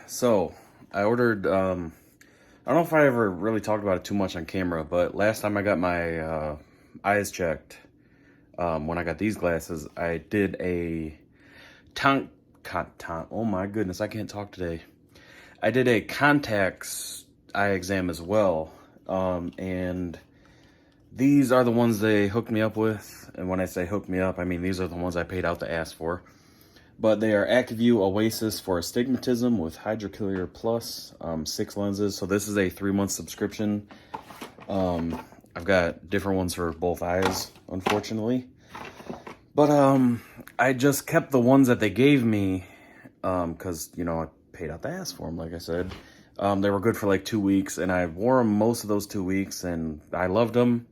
So I ordered, I don't know if I ever really talked about it too much on camera, but last time I got my eyes checked, when I got these glasses, I did a oh my goodness, I can't talk today. I did a contacts eye exam as well, and these are the ones they hooked me up with. And when I say hooked me up, I mean these are the ones I paid out the ass for. But they are AccuView Oasis for Astigmatism with Hydroclear Plus, 6 lenses. So this is a 3-month subscription. I've got different ones for both eyes, unfortunately. But I just kept the ones that they gave me because, you know, I paid out the ass for them, like I said. They were good for like 2 weeks, and I wore them most of those 2 weeks, and I loved them.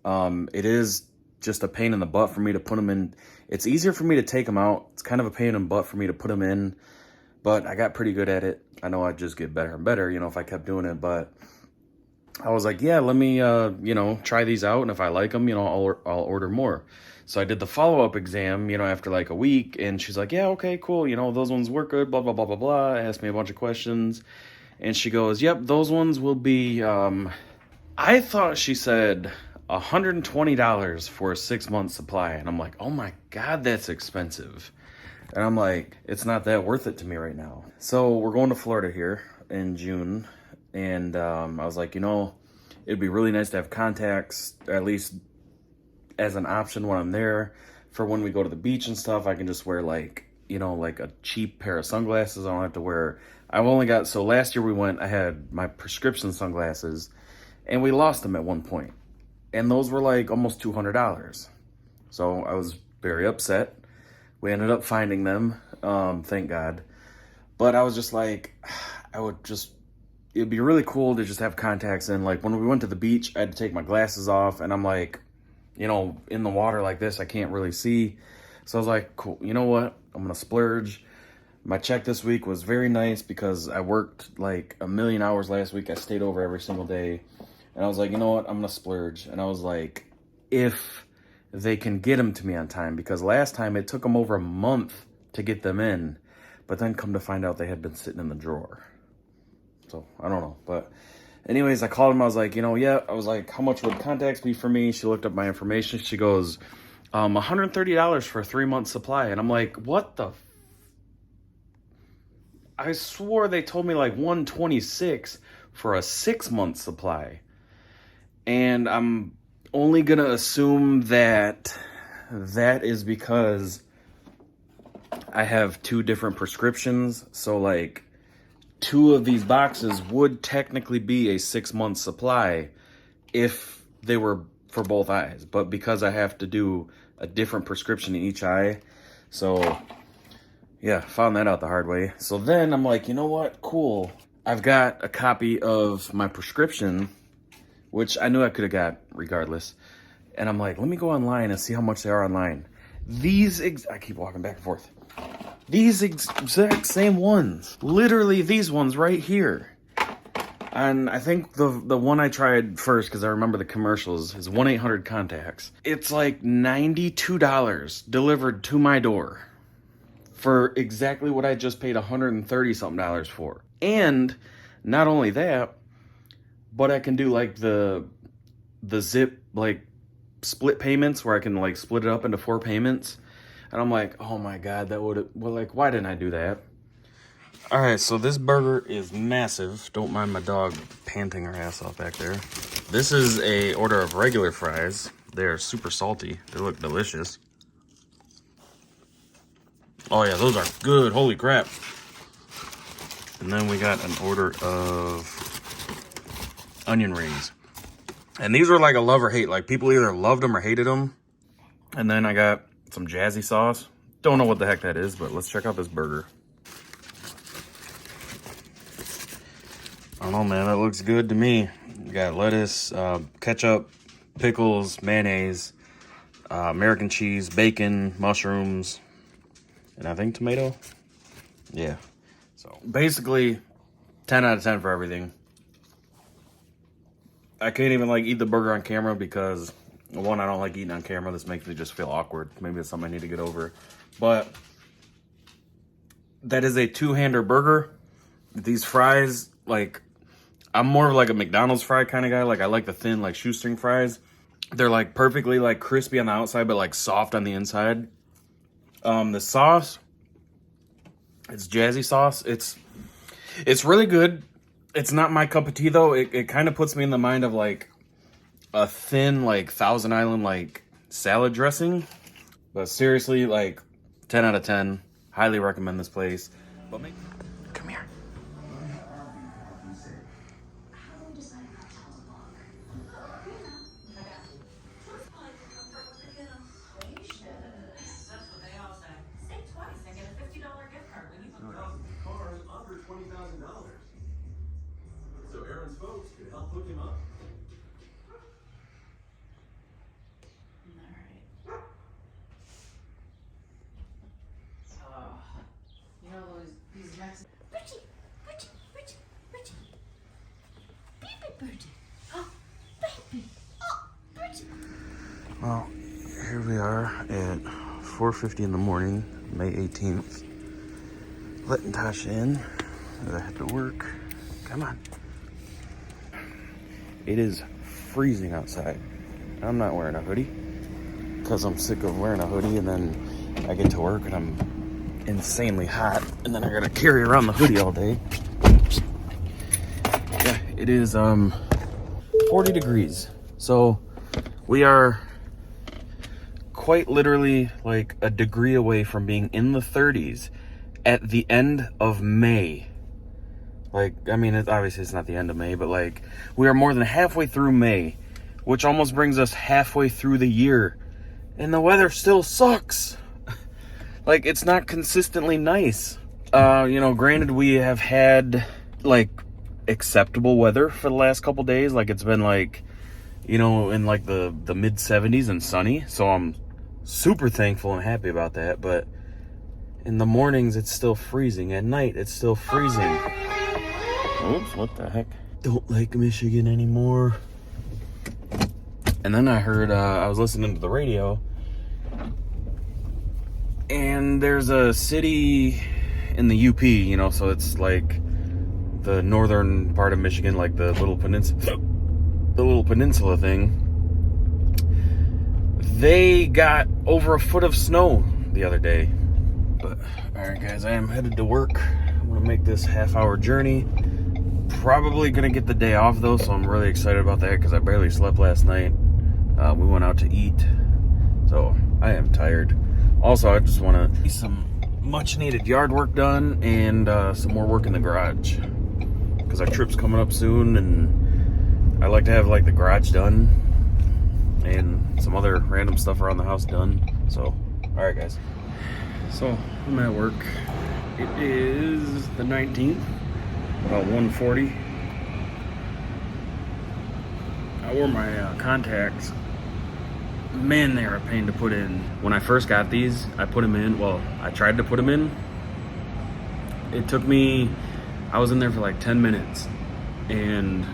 It is just a pain in the butt for me to put them in. It's easier for me to take them out. It's kind of a pain in the butt for me to put them in, but I got pretty good at it. I know I'd just get better and better, you know, if I kept doing it. But I was like, yeah, let me, you know, try these out. And if I like them, you know, I'll order more. So I did the follow-up exam, you know, after like a week, and she's like, yeah, okay, cool. You know, those ones work good, blah, blah, blah, blah, blah. Asked me a bunch of questions, and she goes, yep, those ones will be, I thought she said $120 for a 6-month supply. And I'm like, oh my God, that's expensive. And I'm like, it's not that worth it to me right now. So we're going to Florida here in June. And I was like, you know, it'd be really nice to have contacts, at least as an option when I'm there. For when we go to the beach and stuff, I can just wear like, you know, like a cheap pair of sunglasses. I don't have to wear, I've only got, so last year we went, I had my prescription sunglasses and we lost them at one point. And those were like almost $200. So I was very upset. We ended up finding them, thank God. But I was just like, it'd be really cool to just have contacts in. Like when we went to the beach, I had to take my glasses off, and I'm like, you know, in the water like this, I can't really see. So I was like, cool, you know what? I'm gonna splurge. My check this week was very nice because I worked like 1,000,000 hours last week. I stayed over every single day. And I was like, you know what? I'm going to splurge. And I was like, if they can get them to me on time. Because last time it took them over a month to get them in. But then come to find out they had been sitting in the drawer. So, I don't know. But anyways, I called him. I was like, you know, yeah. I was like, how much would contacts be for me? She looked up my information. She goes, $130 for a 3-month supply. And I'm like, what the I swore they told me like $126 for a 6-month supply. And I'm only going to assume that that is because I have 2 different prescriptions. So like 2 of these boxes would technically be a 6-month supply if they were for both eyes. But because I have to do a different prescription in each eye, so yeah, found that out the hard way. So then I'm like, you know what? Cool. I've got a copy of my prescription, which I knew I could have got regardless. And I'm like, let me go online and see how much they are online. I keep walking back and forth. These exact same ones. Literally these ones right here. And I think the one I tried first, because I remember the commercials, is 1-800-CONTACTS. It's like $92 delivered to my door for exactly what I just paid $130-something for. And not only that, but I can do like the zip like split payments where I can like split it up into 4 payments. And I'm like, oh my God, why didn't I do that? All right, so this burger is massive. Don't mind my dog panting her ass off back there. This is a order of regular fries. They're super salty. They look delicious. Oh yeah, those are good. Holy crap. And then we got an order of onion rings. And these were like a love or hate. Like people either loved them or hated them. And then I got some jazzy sauce. Don't know what the heck that is, but let's check out this burger. I don't know, man. That looks good to me. We got lettuce, ketchup, pickles, mayonnaise, American cheese, bacon, mushrooms, and I think tomato. Yeah. So basically 10 out of 10 for everything. I can't even like eat the burger on camera because one, I don't like eating on camera. This makes me just feel awkward. Maybe it's something I need to get over. But that is a 2-hander burger. These fries, like, I'm more of like a McDonald's fry kind of guy. Like, I like the thin, like, shoestring fries. They're like perfectly like crispy on the outside, but like soft on the inside. The sauce, it's jazzy sauce. It's really good. It's not my cup of tea though. It kind of puts me in the mind of like a thin, like, Thousand Island, like, salad dressing. But seriously, like, 10 out of 10. Highly recommend this place. But come here. So Aaron's folks could help hook him up. You know these Mexican. Richie, Richie, Richie, Richie. Baby Birdie. Oh, baby. Oh, Richie. Well, here we are at 4:50 in the morning, May 18th. Letting Tasha in as I head to work. Come on. It is freezing outside. I'm not wearing a hoodie because I'm sick of wearing a hoodie, and then I get to work and I'm insanely hot, and then I gotta carry around the hoodie all day. Yeah, it is 40 degrees. So we are quite literally like a degree away from being in the 30s at the end of May. Like, I mean, obviously it's not the end of May, but like, we are more than halfway through May, which almost brings us halfway through the year, and the weather still sucks. Like, it's not consistently nice. Granted, we have had like acceptable weather for the last couple days. Like, it's been like, in like the mid 70s and sunny. So I'm super thankful and happy about that. But in the mornings, it's still freezing. At night, it's still freezing. Oops, what the heck? Don't like Michigan anymore. And then I heard, I was listening to the radio, and there's a city in the UP, so it's like the northern part of Michigan, like the little peninsula thing. They got over a foot of snow the other day. But, alright guys, I am headed to work. I'm gonna make this half-hour journey. Probably gonna get the day off though, so I'm really excited about that because I barely slept last night. We went out to eat, so I am tired. Also, I just want to get some much-needed yard work done and some more work in the garage because our trip's coming up soon, and I like to have like the garage done and some other random stuff around the house done. So, all right, guys. So I'm at work. It is the 19th, about 1:40. I wore my contacts. Man, they are a pain to put in. When I first got these, I put them in. Well, I tried to put them in. It took me, I was in there for like 10 minutes. And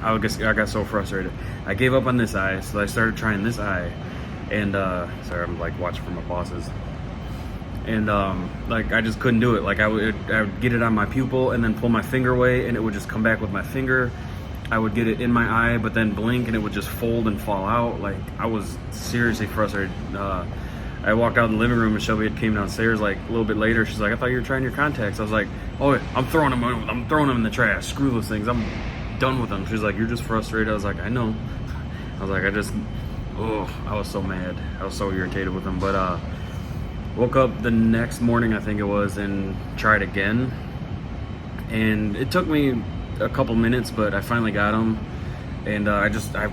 I got so frustrated. I gave up on this eye, so I started trying this eye. And, sorry, I'm like watching for my bosses. And, like, I just couldn't do it. Like, I would get it on my pupil and then pull my finger away, and it would just come back with my finger. I would get it in my eye, but then blink and it would just fold and fall out. Like, I was seriously frustrated. I walked out in the living room and Shelby had came downstairs like a little bit later. She's like, I thought you were trying your contacts. I was like, oh, I'm throwing them in the trash. Screw those things. I'm done with them. She's like, you're just frustrated. I was like, I know. I was like, I was so mad. I was so irritated with them. But woke up the next morning, I think it was, and tried again. And it took me a couple minutes, but I finally got them. And I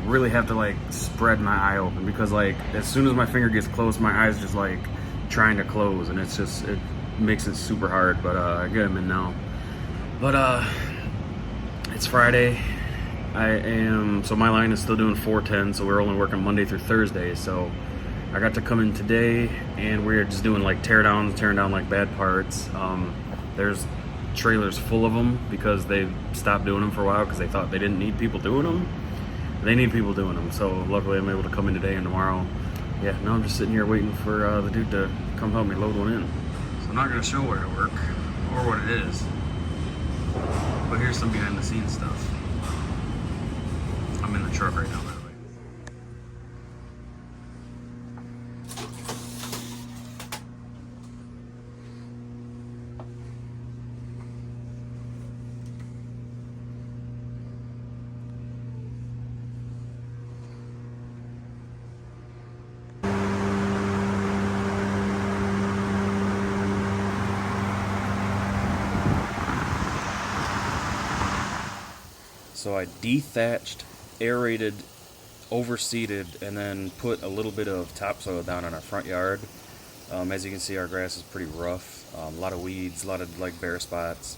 really have to like spread my eye open because like as soon as my finger gets close, my eye's just like trying to close, and it makes it super hard. But I get them in now. But it's Friday. So my line is still doing 410, so we're only working Monday through Thursday. So I got to come in today, and we're just doing like tearing down like bad parts. There's trailers full of them because they stopped doing them for a while because they thought they didn't need people doing them. They need people doing them, so luckily I'm able to come in today and tomorrow. Yeah, now I'm just sitting here waiting for the dude to come help me load one in. So I'm not going to show where I work for what it is. But here's some behind the scenes stuff. I'm in the truck right now, by the way. So I dethatched, aerated, overseeded, and then put a little bit of topsoil down on our front yard. As you can see, our grass is pretty rough. A lot of weeds, a lot of like bare spots.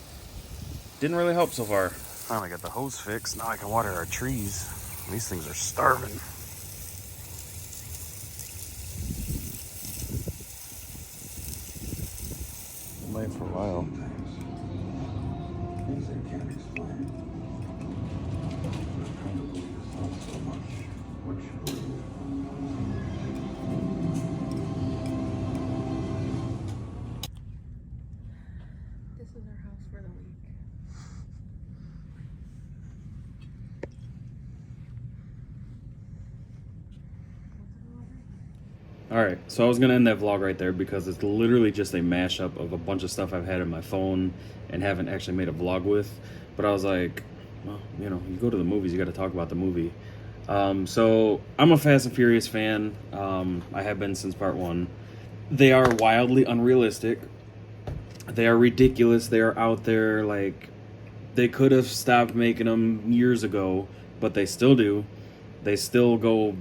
Didn't really help so far. Finally got the hose fixed. Now I can water our trees. These things are starving. Wait for a while. Things they can't explain. Trying to believe it's not so much what you believe. This is our house for the week. Alright, so I was going to end that vlog right there because it's literally just a mashup of a bunch of stuff I've had in my phone and haven't actually made a vlog with. But I was like, well, you know, you go to the movies, you got to talk about the movie. So I'm a Fast and Furious fan. I have been since part 1. They are wildly unrealistic. They are ridiculous. They are out there. Like, they could have stopped making them years ago, but they still do. They still go,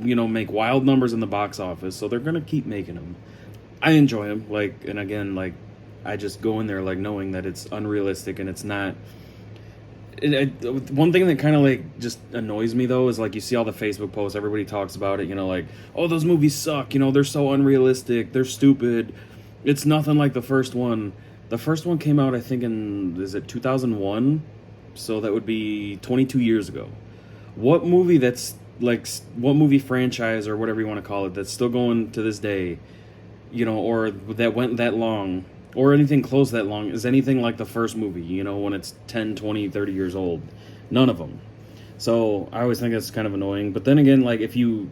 you know, make wild numbers in the box office, so they're gonna keep making them. I enjoy them, like, and again, like, I just go in there like knowing that it's unrealistic and it's not. One thing that kind of like just annoys me though is like you see all the Facebook posts, everybody talks about it, you know, like, oh, those movies suck, you know, they're so unrealistic, they're stupid, it's nothing like the first one. The first one came out, I think, in, is it 2001? So that would be 22 years ago. What movie that's like, what movie franchise or whatever you want to call it that's still going to this day, you know, or that went that long, or anything close that long, is anything like the first movie, you know, when it's 10, 20, 30 years old? None of them. So I always think that's kind of annoying. But then again, like, if you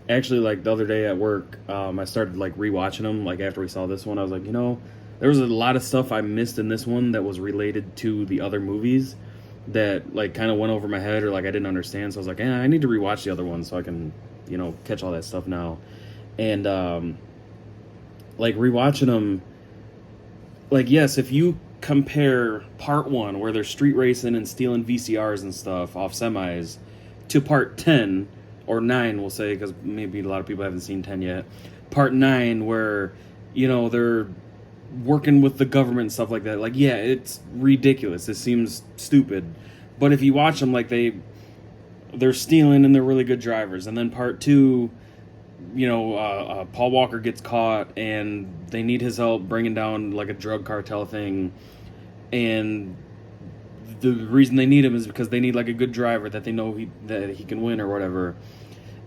actually, like, the other day at work, I started like rewatching them, like after we saw this one. I was like, you know, there was a lot of stuff I missed in this one that was related to the other movies that like kind of went over my head or like I didn't understand. So I was like, I need to rewatch the other one so I can, you know, catch all that stuff now. And like rewatching them, like, yes, if you compare part 1 where they're street racing and stealing VCRs and stuff off semis to part 10 or 9, we'll say, because maybe a lot of people haven't seen 10 yet, part 9 where, you know, they're working with the government and stuff like that, like, yeah, it's ridiculous, it seems stupid, but if you watch them, like, they're stealing and they're really good drivers. And then part 2, you know, Paul Walker gets caught and they need his help bringing down like a drug cartel thing, and the reason they need him is because they need like a good driver that they know that he can win or whatever.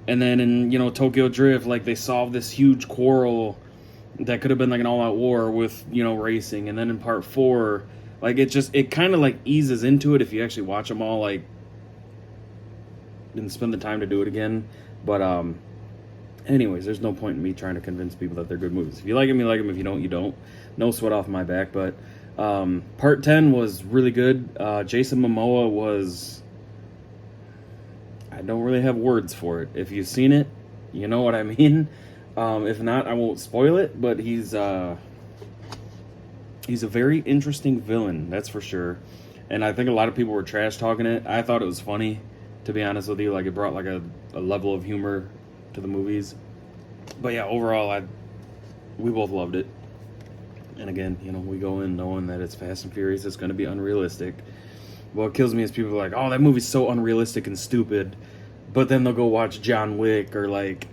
And then in, you know, Tokyo Drift, like, they solve this huge quarrel that could have been like an all-out war with, you know, racing. And then in part 4, like, it kind of like eases into it if you actually watch them all, like, and spend the time to do it again. But anyways, there's no point in me trying to convince people that they're good movies. If you like them, you like them. If you don't, you don't. No sweat off my back. But part 10 was really good. Jason Momoa was, I don't really have words for it. If you've seen it, you know what I mean. If not, I won't spoil it, but he's a very interesting villain, that's for sure. And I think a lot of people were trash talking it. I thought it was funny, to be honest with you. Like, it brought like a level of humor to the movies. But yeah, overall, we both loved it. And again, you know, we go in knowing that it's Fast and Furious, it's going to be unrealistic. What kills me is people are like, oh, that movie's so unrealistic and stupid, but then they'll go watch John Wick or, like,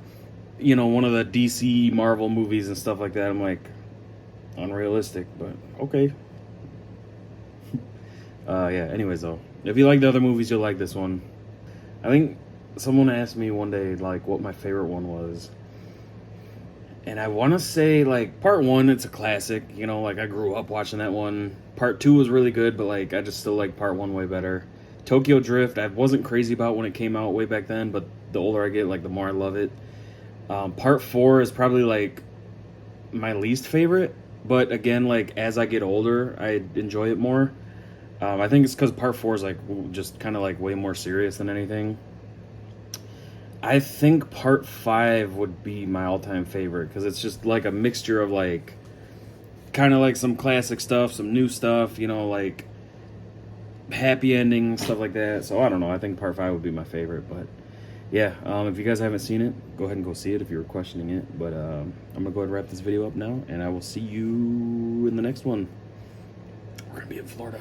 you know, one of the DC Marvel movies and stuff like that. I'm like, unrealistic, but okay. Yeah, anyways, though, if you like the other movies, you'll like this one. I think someone asked me one day, like, what my favorite one was, And I want to say, like, part one, it's a classic. You know, like, I grew up watching that one. Part two was really good, but, like, I just still like part one way better. Tokyo Drift, I wasn't crazy about when it came out way back then, but the older I get, like, the more I love it. Part four is probably, like, my least favorite. But, again, like, as I get older, I enjoy it more. I think it's because part four is, like, just kind of, like, way more serious than anything. I think part five would be my all-time favorite because it's just like a mixture of like kind of like some classic stuff, some new stuff, you know, like happy ending stuff like that. So I don't know. I think part five would be my favorite. But yeah, if you guys haven't seen it, go ahead and go see it if you were questioning it. But I'm gonna go ahead and wrap this video up now, and I will see you in the next one. We're gonna be in Florida.